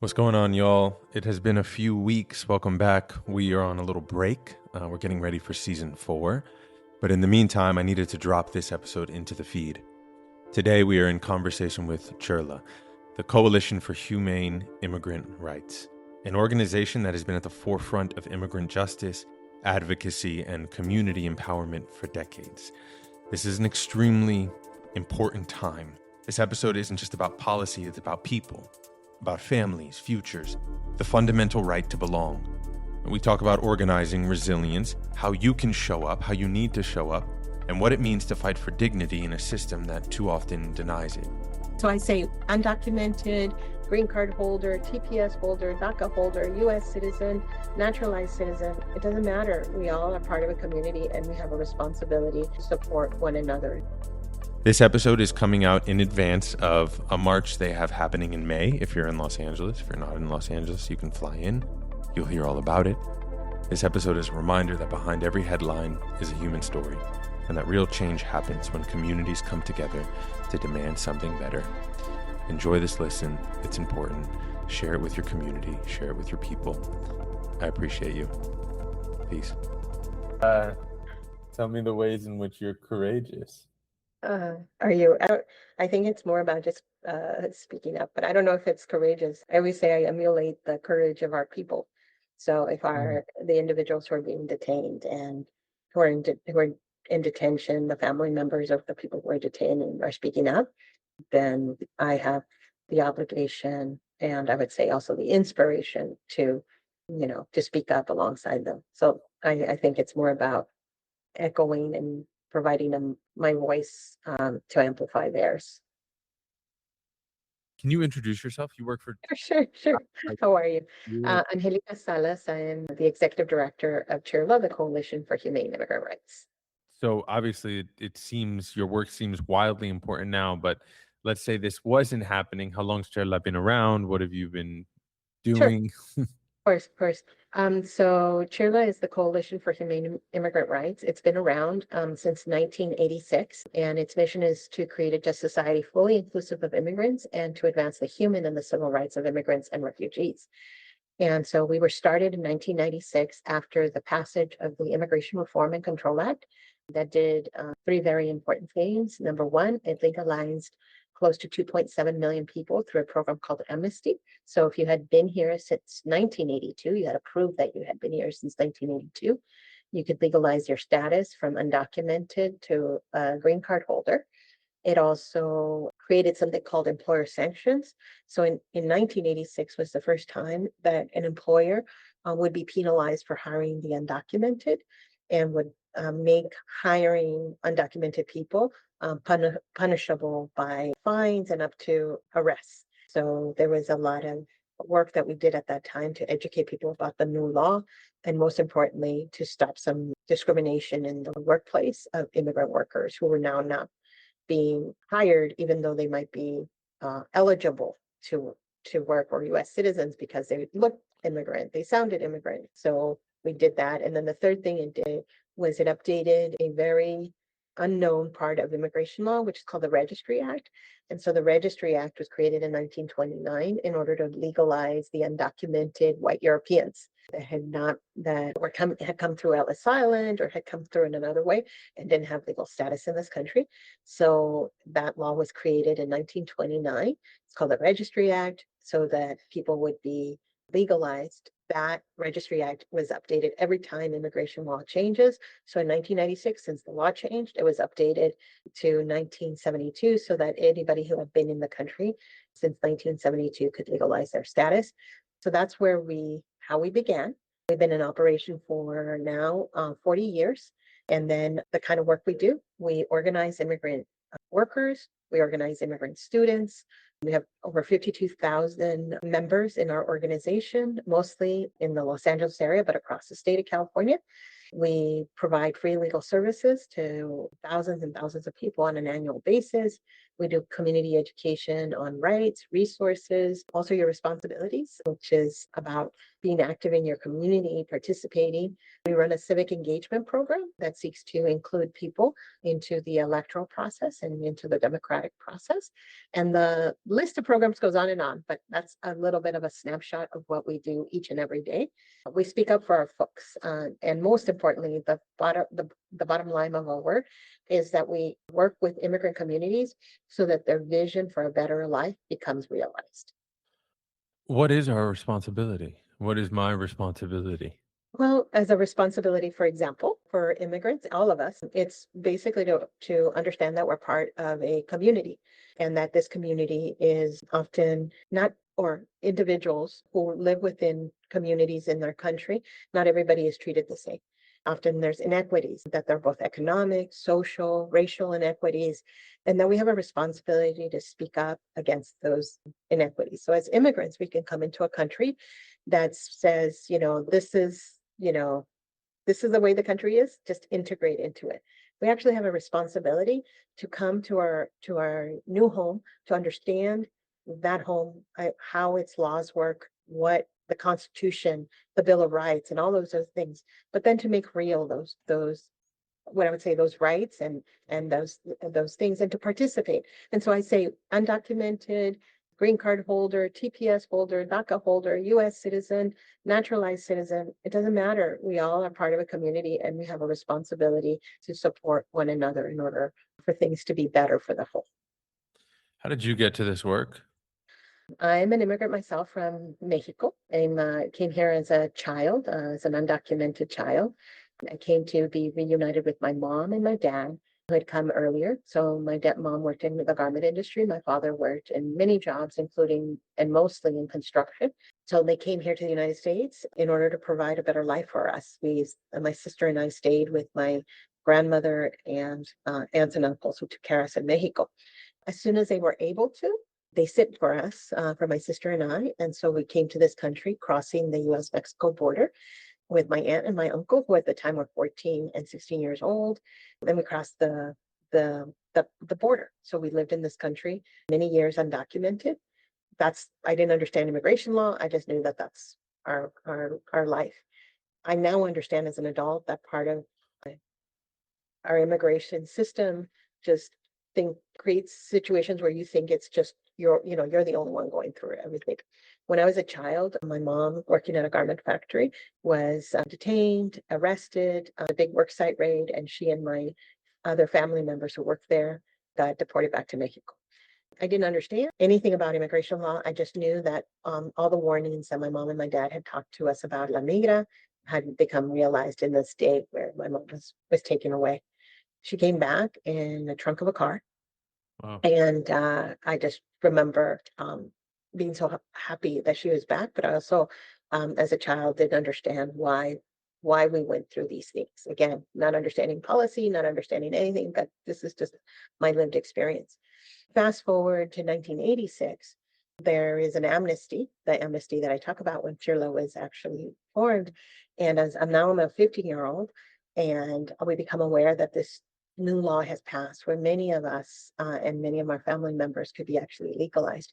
What's going on, y'all? It has been a few weeks. Welcome back. We are on a little break. We're getting ready for season 4. But in the meantime, I needed to drop this episode into the feed. Today, we are in conversation with CHIRLA, the Coalition for Humane Immigrant Rights, an organization that has been at the forefront of immigrant justice, advocacy, and community empowerment for decades. This is an extremely important time. This episode isn't just about policy, it's about people. About families, futures, the fundamental right to belong. We talk about organizing, resilience, how you can show up, how you need to show up, and what it means to fight for dignity in a system that too often denies it. So I say undocumented, green card holder, TPS holder, DACA holder, U.S. citizen, naturalized citizen. It doesn't matter. We all are part of a community and we have a responsibility to support one another. This episode is coming out in advance of a march they have happening in May. If you're in Los Angeles, if you're not in Los Angeles, you can fly in. You'll hear all about it. This episode is a reminder that behind every headline is a human story, and that real change happens when communities come together to demand something better. Enjoy this listen. It's important. Share it with your community. Share it with your people. I appreciate you. Peace. Tell me the ways in which you're courageous. I think it's more about just speaking up, but I don't know if it's courageous. I always say I emulate the courage of our people. So if the individuals who are being detained and who are in detention, the family members of the people who are detained and are speaking up, then I have the obligation and I would say also the inspiration to speak up alongside them. So I think it's more about echoing and providing them my voice to amplify theirs. Can you introduce yourself? You work for... Sure. How are you? Angelica Salas. I am the Executive Director of CHIRLA, the Coalition for Humane Immigrant Rights. So obviously it seems your work seems wildly important now, but let's say this wasn't happening. How long's CHIRLA been around? What have you been doing? Sure. Of course. So CHIRLA is the Coalition for Humane Immigrant Rights. It's been around since 1986, and its mission is to create a just society fully inclusive of immigrants and to advance the human and the civil rights of immigrants and refugees. And so we were started in 1996 after the passage of the Immigration Reform and Control Act that did 3 very important things. Number one, it legalized close to 2.7 million people through a program called amnesty. So if you had been here since 1982, you had to prove that you had been here since 1982, you could legalize your status from undocumented to a green card holder. It also created something called employer sanctions. So in 1986 was the first time that an employer would be penalized for hiring the undocumented and would make hiring undocumented people punishable by fines and up to arrests. So there was a lot of work that we did at that time to educate people about the new law, and most importantly, to stop some discrimination in the workplace of immigrant workers who were now not being hired, even though they might be eligible to work, or U.S. citizens, because they looked immigrant, they sounded immigrant. So we did that. And then the third thing it did was it updated a very unknown part of immigration law, which is called the Registry Act. And so the Registry Act was created in 1929 in order to legalize the undocumented white Europeans that had come through Ellis Island or had come through in another way and didn't have legal status in this country. So that law was created in 1929. It's called the Registry Act, so that people would be legalized. That Registry Act was updated every time immigration law changes. So in 1996, since the law changed, it was updated to 1972 so that anybody who had been in the country since 1972 could legalize their status. So that's how we began. We've been in operation for now 40 years. And then the kind of work we do, we organize immigrant workers, we organize immigrant students. We have over 52,000 members in our organization, mostly in the Los Angeles area, but across the state of California. We provide free legal services to thousands and thousands of people on an annual basis. We do community education on rights, resources, also your responsibilities, which is about being active in your community, participating. We run a civic engagement program that seeks to include people into the electoral process and into the democratic process. And the list of programs goes on, but that's a little bit of a snapshot of what we do each and every day. We speak up for our folks. And most importantly, the bottom line of our work is that we work with immigrant communities so that their vision for a better life becomes realized. What is our responsibility? What is my responsibility? Well, as a responsibility, for example, for immigrants, all of us, it's basically to understand that we're part of a community and that this community is often not, or individuals who live within communities in their country, not everybody is treated the same. Often there's inequities, that they're both economic, social, racial inequities, and that we have a responsibility to speak up against those inequities. So as immigrants, we can come into a country that says, this is the way the country is, just integrate into it. We actually have a responsibility to come to our new home, to understand that home, how its laws work, what the Constitution, the Bill of Rights, and all those other things, but then to make real those what I would say, those rights and those things, and to participate. And so I say undocumented, green card holder, TPS holder, DACA holder, US citizen, naturalized citizen, it doesn't matter. We all are part of a community and we have a responsibility to support one another in order for things to be better for the whole. How did you get to this work? I'm an immigrant myself from Mexico. I came here as a child, as an undocumented child. I came to be reunited with my mom and my dad, who had come earlier. So my mom worked in the garment industry. My father worked in many jobs, including and mostly in construction. So they came here to the United States in order to provide a better life for us. My sister and I stayed with my grandmother and aunts and uncles who took care of us in Mexico. As soon as they were able to, they sent for us, for my sister and I. And so we came to this country, crossing the US-Mexico border with my aunt and my uncle, who at the time were 14 and 16 years old. Then we crossed the border. So we lived in this country many years undocumented. I didn't understand immigration law. I just knew that that's our life. I now understand as an adult that part of our immigration system just creates situations where you think it's just you're the only one going through everything. When I was a child, my mom, working at a garment factory, was detained, arrested, a big work site raid, and she and my other family members who worked there got deported back to Mexico. I didn't understand anything about immigration law. I just knew that all the warnings that my mom and my dad had talked to us about La Migra had become realized in this day where my mom was taken away. She came back in the trunk of a car. Wow. And I just remember being so happy that she was back, but I also, as a child, didn't understand why we went through these things. Again, not understanding policy, not understanding anything, but this is just my lived experience. Fast forward to 1986, there is an amnesty, the amnesty that I talk about when CHIRLA was actually formed. And as I'm a 15-year-old, and we become aware that this new law has passed where many of us and many of my family members could be actually legalized.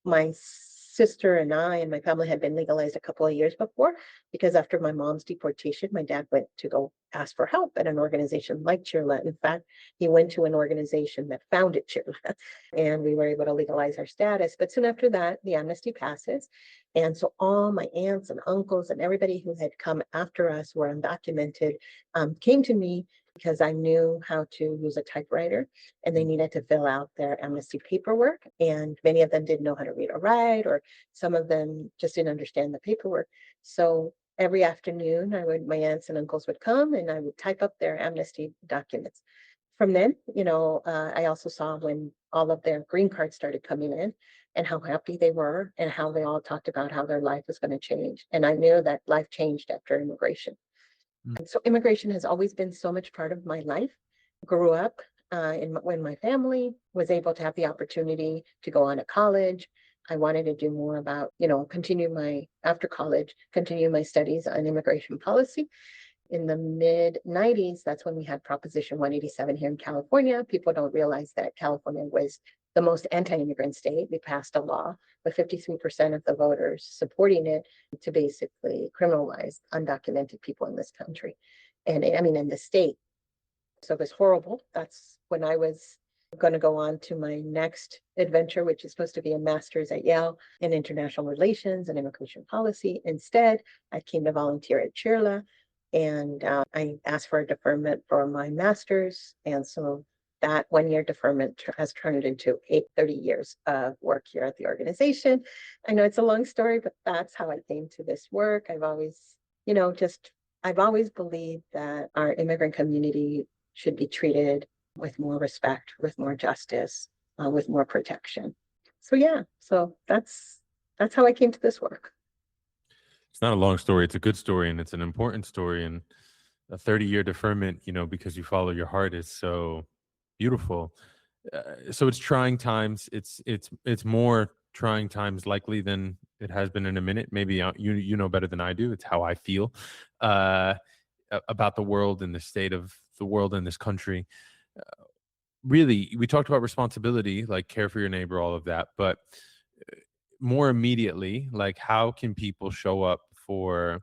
My sister and I and my family had been legalized a couple of years before, because after my mom's deportation, my dad went to go ask for help at an organization like CHIRLA. In fact, he went to an organization that founded CHIRLA, and we were able to legalize our status. But soon after that, the amnesty passes. And so all my aunts and uncles and everybody who had come after us were undocumented, came to me because I knew how to use a typewriter, and they needed to fill out their amnesty paperwork. And many of them didn't know how to read or write, or some of them just didn't understand the paperwork. So every afternoon, my aunts and uncles would come and I would type up their amnesty documents. From then, I also saw when all of their green cards started coming in and how happy they were and how they all talked about how their life was going to change. And I knew that life changed after immigration. So immigration has always been so much part of my life. Grew up when my family was able to have the opportunity to go on to college. I wanted to do more about, after college, continue my studies on immigration policy. In the mid 90s, that's when we had Proposition 187 here in California. People don't realize that California was the most anti-immigrant state. We passed a law with 53% of the voters supporting it to basically criminalize undocumented people in this country. And I mean, in the state. So it was horrible. That's when I was going to go on to my next adventure, which is supposed to be a master's at Yale in international relations and immigration policy. Instead, I came to volunteer at CHIRLA, and I asked for a deferment for my master's. And so that 1 year deferment has turned into 30 years of work here at the organization. I know it's a long story, but that's how I came to this work. I've always, I've always believed that our immigrant community should be treated with more respect, with more justice, with more protection. So yeah, so that's how I came to this work. It's not a long story. It's a good story, and it's an important story. And a 30-year deferment, because you follow your heart, is so beautiful. So it's trying times. It's more trying times likely than it has been in a minute. Maybe you know better than I do. It's how I feel about the world and the state of the world in this country. Really, we talked about responsibility, like care for your neighbor, all of that, but more immediately, like how can people show up for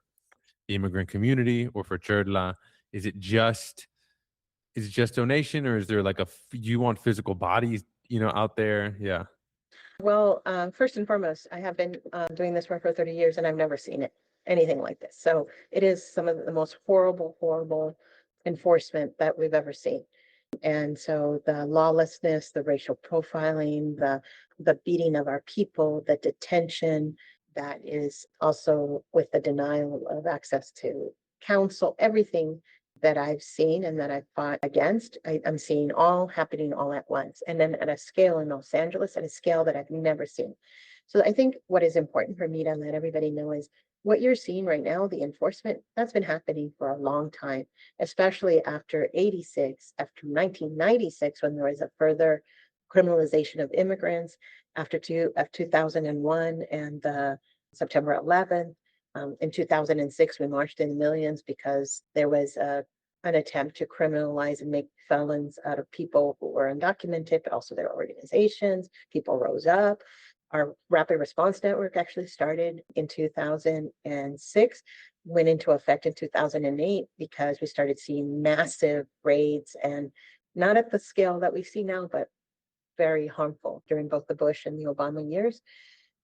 the immigrant community or for CHIRLA? Is it just donation, or is there like you want physical bodies, out there? Yeah. Well, first and foremost, I have been doing this work for 30 years and I've never seen anything like this. So it is some of the most horrible enforcement that we've ever seen. And so the lawlessness, the racial profiling, the beating of our people, the detention, that is also with the denial of access to counsel, everything that I've seen and that I've fought against, I'm seeing all happening all at once. And then at a scale in Los Angeles, at a scale that I've never seen. So I think what is important for me to let everybody know is what you're seeing right now, the enforcement, that's been happening for a long time, especially after 86, after 1996, when there was a further criminalization of immigrants, after 2001 and the September 11th. In 2006, we marched in millions because there was an attempt to criminalize and make felons out of people who were undocumented, but also their organizations. People rose up. Our Rapid Response Network actually started in 2006, went into effect in 2008 because we started seeing massive raids, and not at the scale that we see now, but very harmful during both the Bush and the Obama years.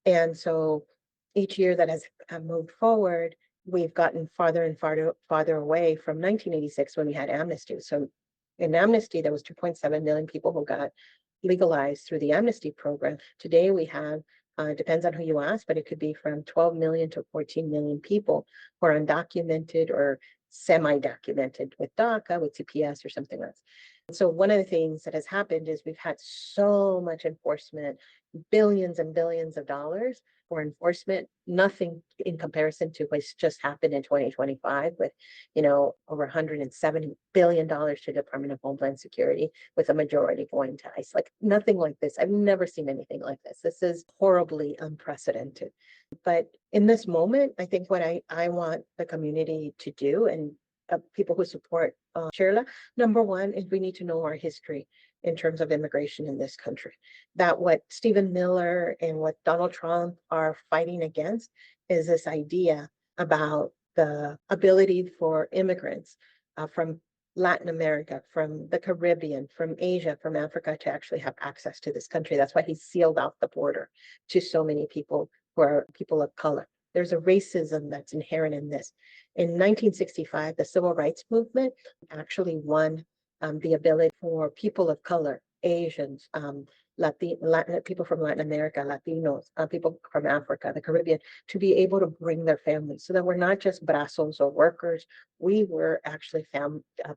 And so each year that has moved forward, we've gotten farther and farther away from 1986 when we had amnesty. So in amnesty, there was 2.7 million people who got legalized through the amnesty program. Today we have, depends on who you ask, but it could be from 12 million to 14 million people who are undocumented or semi-documented with DACA, with CPS or something else. So one of the things that has happened is we've had so much enforcement, billions and billions of dollars for enforcement, nothing in comparison to what's just happened in 2025 with, over $170 billion to Department of Homeland Security, with a majority going to ICE. Like nothing like this. I've never seen anything like this. This is horribly unprecedented. But in this moment, I think what I want the community to do, and people who support CHIRLA, number one is we need to know our history in terms of immigration in this country. That what Stephen Miller and what Donald Trump are fighting against is this idea about the ability for immigrants from Latin America, from the Caribbean, from Asia, from Africa to actually have access to this country. That's why he sealed out the border to so many people who are people of color. There's a racism that's inherent in this. In 1965, the Civil Rights Movement actually won the ability for people of color, Asians, Latin people from Latin America, Latinos, people from Africa, the Caribbean, to be able to bring their families, so that we're not just brazos or workers. We were actually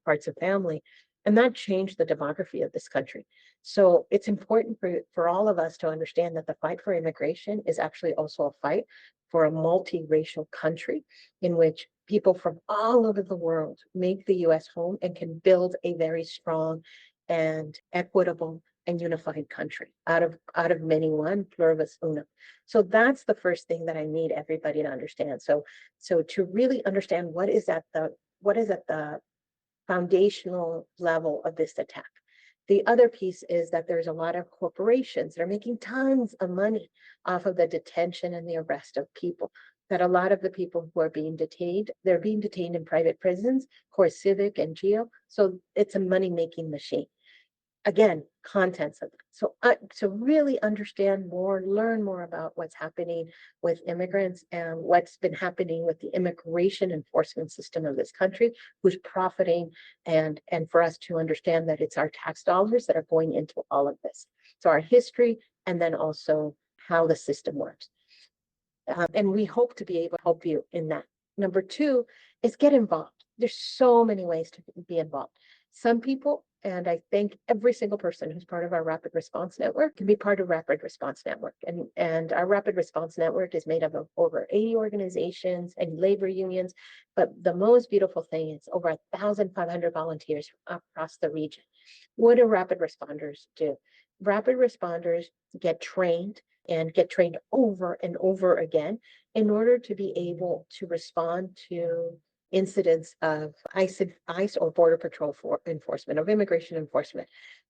parts of family, and that changed the demography of this country. So it's important for all of us to understand that the fight for immigration is actually also a fight for a multiracial country in which people from all over the world make the U.S. home and can build a very strong and equitable and unified country out of many one, pluribus unum. So that's the first thing that I need everybody to understand. So to really understand what is at the foundational level of this attack. The other piece is that there's a lot of corporations that are making tons of money off of the detention and the arrest of people. That a lot of the people who are being detained, they're being detained in private prisons, core civic and geo. So it's a money-making machine. Again, contents of it. So really understand more, learn more about what's happening with immigrants and what's been happening with the immigration enforcement system of this country, who's profiting, and for us to understand that it's our tax dollars that are going into all of this. So our history, and then also how the system works. And we hope to be able to help you in that. Number two is get involved. There's so many ways to be involved. Some people, and I thank every single person who's part of our Rapid Response Network, can be part of Rapid Response Network. And our Rapid Response Network is made up of over 80 organizations and labor unions. But the most beautiful thing is over 1,500 volunteers across the region. What do rapid responders do? Rapid responders get trained and get trained over and over again in order to be able to respond to incidents of ICE or Border Patrol for enforcement, of immigration enforcement,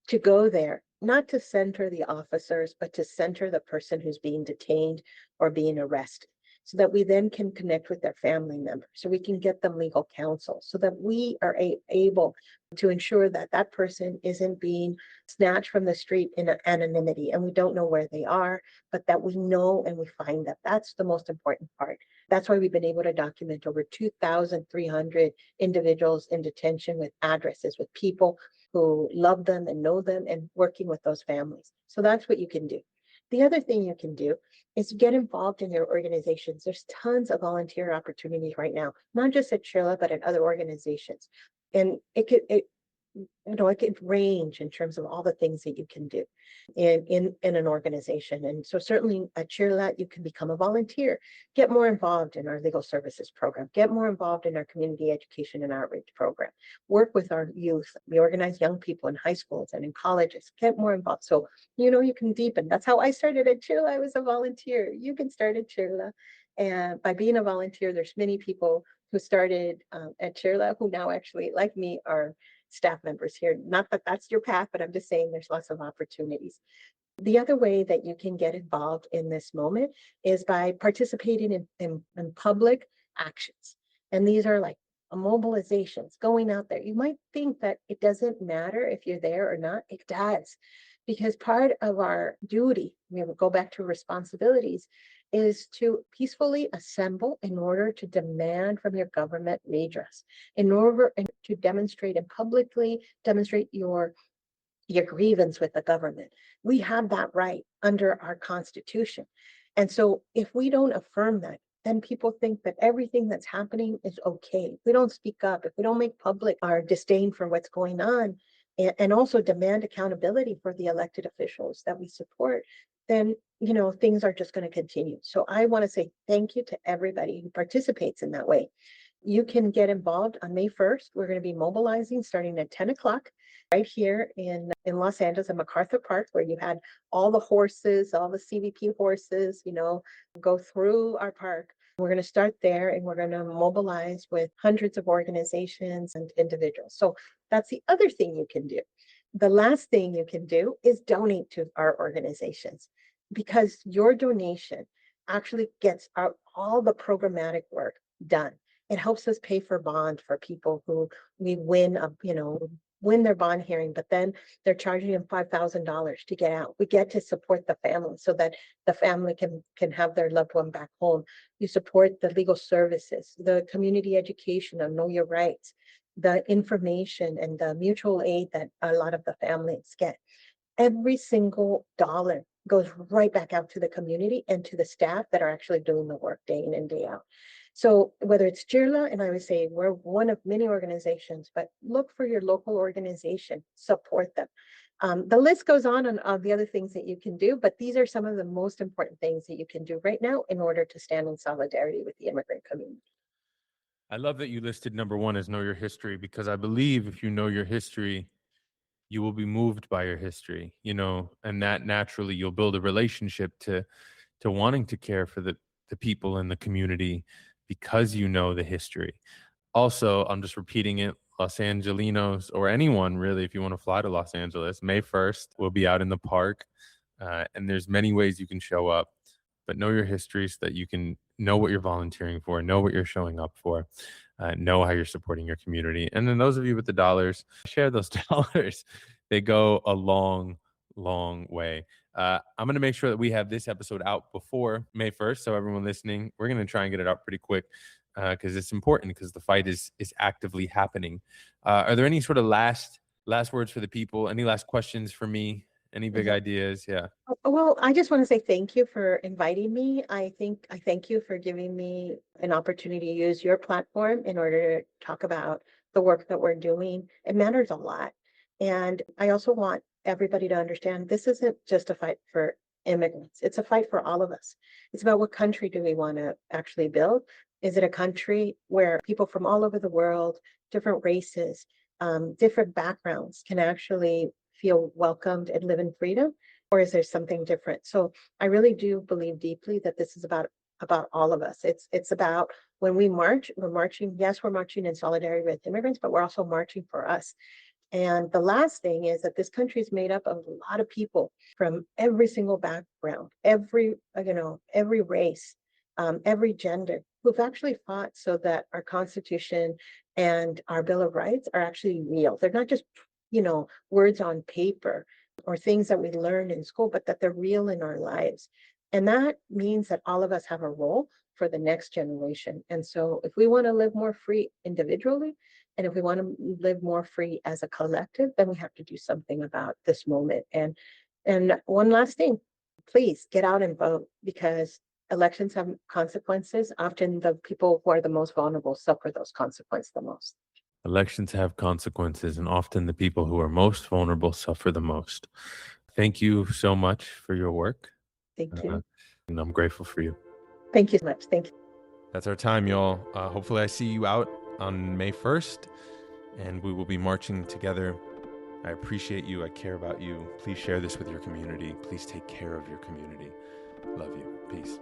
to go there, not to center the officers, but to center the person who's being detained or being arrested, so that we then can connect with their family members, so we can get them legal counsel, so that we are able to ensure that that person isn't being snatched from the street in anonymity and we don't know where they are, but that we know and we find them. That's the most important part. That's why we've been able to document over 2,300 individuals in detention with addresses, with people who love them and know them, and working with those families. So that's what you can do. The other thing you can do is get involved in your organizations. There's tons of volunteer opportunities right now, not just at CHIRLA, but at other organizations. And it could range in terms of all the things that you can do in an organization. And so certainly at CHIRLA, you can become a volunteer, get more involved in our legal services program, get more involved in our community education and outreach program, work with our youth. We organize young people in high schools and in colleges, get more involved. So, you can deepen. That's how I started at CHIRLA. I was a volunteer. You can start at CHIRLA. And by being a volunteer, there's many people who started at CHIRLA who now actually, like me, are staff members here. Not that that's your path, but I'm just saying there's lots of opportunities. The other way that you can get involved in this moment is by participating in public actions. And these are like mobilizations, going out there. You might think that it doesn't matter if you're there or not. It does, because part of our duty, we will go back to responsibilities, is to peacefully assemble in order to demand from your government redress, in order to demonstrate and publicly demonstrate your grievance with the government. We have that right under our Constitution. And so if we don't affirm that, then people think that everything that's happening is okay. If we don't speak up, if we don't make public our disdain for what's going on, and also demand accountability for the elected officials that we support, then things are just going to continue. So I want to say thank you to everybody who participates in that way. You can get involved on May 1st. We're going to be mobilizing starting at 10 o'clock right here in Los Angeles at MacArthur Park, where you had all the horses, all the CBP horses, go through our park. We're going to start there, and we're going to mobilize with hundreds of organizations and individuals. So that's the other thing you can do. The last thing you can do is donate to our organizations, because your donation actually gets all the programmatic work done. It helps us pay for bond for people who we win their bond hearing, but then they're charging them $5,000 to get out. We get to support the family so that the family can have their loved one back home. You support the legal services, the community education of Know Your Rights, the information and the mutual aid that a lot of the families get. Every single dollar goes right back out to the community and to the staff that are actually doing the work day in and day out. So whether it's CHIRLA, and I would say we're one of many organizations, but look for your local organization, support them. The list goes on the other things that you can do, but these are some of the most important things that you can do right now in order to stand in solidarity with the immigrant community. I love that you listed number one as know your history, because I believe if you know your history, you will be moved by your history, and that naturally you'll build a relationship to wanting to care for the people in the community because you know the history. Also, I'm just repeating it Los Angelinos, or anyone really, if you want to fly to Los Angeles, May 1st, we'll be out in the park. And there's many ways you can show up, but know your history so that you can know what you're volunteering for, know what you're showing up for, know how you're supporting your community. And then those of you with the dollars, share those dollars. They go a long, long way. I'm going to make sure that we have this episode out before May 1st. So everyone listening, we're going to try and get it out pretty quick because it's important, because the fight is actively happening. Are there any sort of last words for the people? Any last questions for me? Any big ideas? Yeah. Well, I just want to say thank you for inviting me. I thank you for giving me an opportunity to use your platform in order to talk about the work that we're doing. It matters a lot. And I also want everybody to understand this isn't just a fight for immigrants. It's a fight for all of us. It's about what country do we want to actually build? Is it a country where people from all over the world, different races, different backgrounds can actually feel welcomed and live in freedom? Or is there something different? So I really do believe deeply that this is about all of us. It's about when we march, we're marching. Yes, we're marching in solidarity with immigrants, but we're also marching for us. And the last thing is that this country is made up of a lot of people from every single background, every race, every gender, who've actually fought so that our Constitution and our Bill of Rights are actually real. They're not just, words on paper or things that we learned in school, but that they're real in our lives. And that means that all of us have a role for the next generation. And so if we want to live more free individually, and if we want to live more free as a collective, then we have to do something about this moment. And one last thing, please get out and vote, because elections have consequences. Often the people who are the most vulnerable suffer those consequences the most. Elections have consequences, and often the people who are most vulnerable suffer the most. Thank you so much for your work. Thank you. And I'm grateful for you. Thank you so much. Thank you. That's our time, y'all. Hopefully I see you out on May 1st, and we will be marching together. I appreciate you. I care about you. Please share this with your community. Please take care of your community. Love you. Peace.